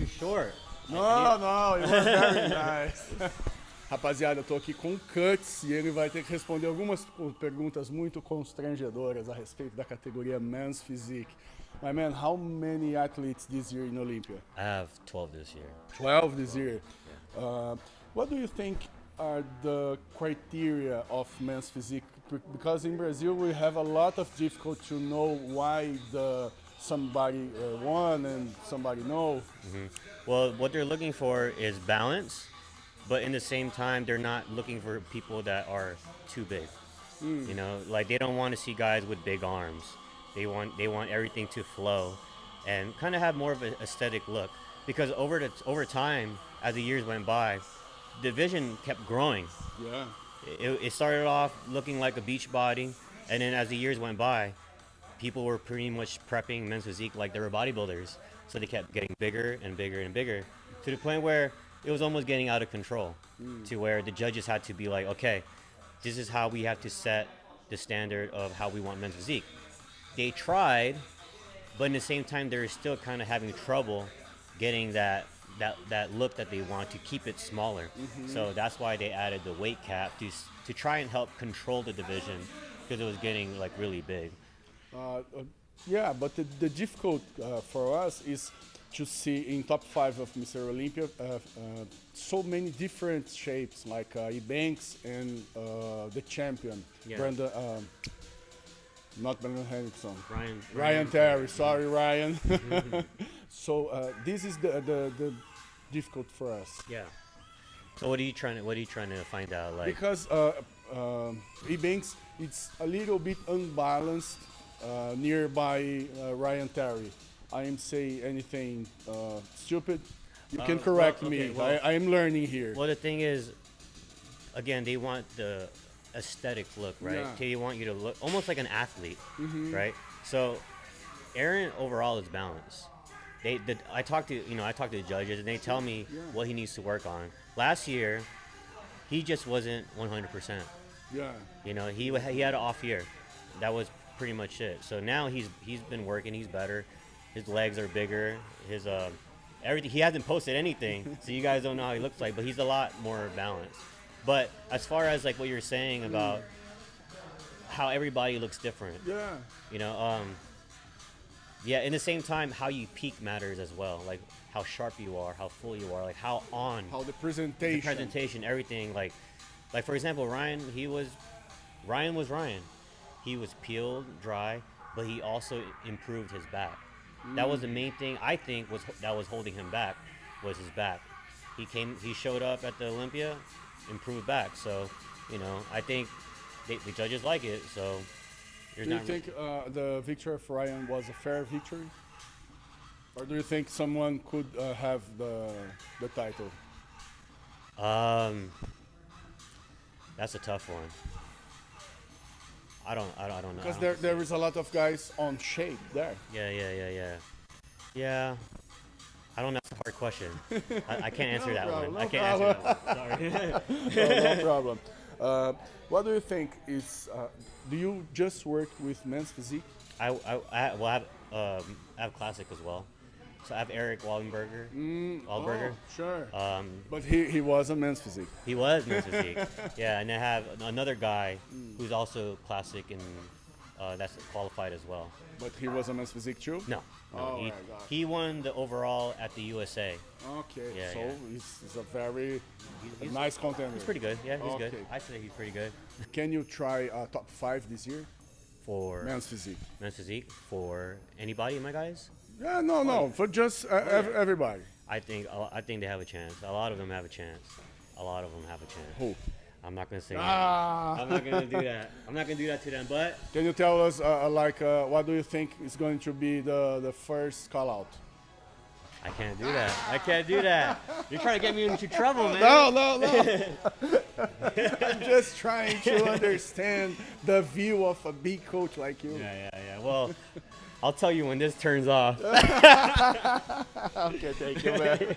too short. Não, it was very nice. Rapaziada, eu tô aqui com o Cuts e ele vai ter que responder algumas perguntas muito constrangedoras a respeito da categoria Men's Physique. My man, how many athletes this year in Olympia? I have 12 this year. 12 this year. What do you think are the criteria of men's physique? Because in Brazil we have a lot of difficulty to know why somebody won and somebody no. Well, what they're looking for is balance, but in the same time, they're not looking for people that are too big. You know, like they don't want to see guys with big arms. They want everything to flow, and kind of have more of an aesthetic look. Because over time, as the years went by, the division kept growing. Yeah. It started off looking like a beach body, and then as the years went by, people were pretty much prepping men's physique like they were bodybuilders. So they kept getting bigger and bigger and bigger, to the point where it was almost getting out of control, to where the judges had to be like, okay, this is how we have to set the standard of how we want men's physique. They tried, but in the same time, they're still kind of having trouble getting that look that they want to keep it smaller. So that's why they added the weight cap to try and help control the division, because it was getting like really big. Yeah, but the difficult for us is to see in top 5 of Mr. Olympia so many different shapes, like Ebanks and the champion, Yeah. not Brandon Henderson. Ryan Terry, sorry Ryan. So this is the difficult for us. Yeah. So what are you trying to find out? Like, Because Ebanks, it's a little bit unbalanced nearby Ryan Terry. I am saying anything stupid, you can correct well, okay, me. well- I am learning here. well, the thing is, again, they want the aesthetic look, right? Yeah. They want you to look almost like an athlete, right? So, Aaron overall is balanced. I talked to the judges, and they tell me what he needs to work on. Last year, he just wasn't 100%. Yeah. You know, he had an off year. That was pretty much it. So now he's been working. He's better. His legs are bigger. His everything. He hasn't posted anything, so you guys don't know how he looks like. But he's a lot more balanced. But as far as like what you're saying about how everybody looks different, Yeah. you know, yeah. In the same time, how you peak matters as well. Like how sharp you are, how full you are, like how on How the the presentation. presentation, everything. Like for example, Ryan was Ryan. He was peeled, dry, but he also improved his back. That was the main thing I think that was holding him back, was his back. He showed up at the Olympia, improved back. So, you know, I think the judges like it. So there's Do you not. think the victory of Ryan was a fair victory? Or do you think someone could have the title? That's a tough one. I don't know. Because I don't there is a lot of guys on shape there. Yeah. I don't know. That's a hard question. I can't answer that problem, one. no I can't answer that one. Sorry. No problem. What do you think is? Do you just work with men's physique? I have classic as well. So I have Eric Wallenberger. Wahlberger. Sure. Um, But he was a men's physique. he was men's physique. Yeah, and I have another guy who's also classic and that's qualified as well. But he was a men's physique too? No, Oh, he, my God. he won the overall at the USA. Okay, Yeah, so yeah. He's a very nice contender. He's pretty good. Yeah, he's good. Okay. I'd say he's pretty good Can you try top 5 this year? for Men's physique. men's physique. For anybody, my guys, Yeah, no, for just everybody. I think they have a chance. A lot of them have a chance. A lot of them have a chance. Who? I'm not gonna say. Ah. I'm not gonna do that. I'm not gonna do that to them. But Can you tell us, what do you think is going to be the first call out? I can't do that. I can't do that. You're trying to get me into trouble, man. No. I'm just trying to understand the view of a big coach like you. Yeah. Well, I'll tell you when this turns off. Okay, thank you, man.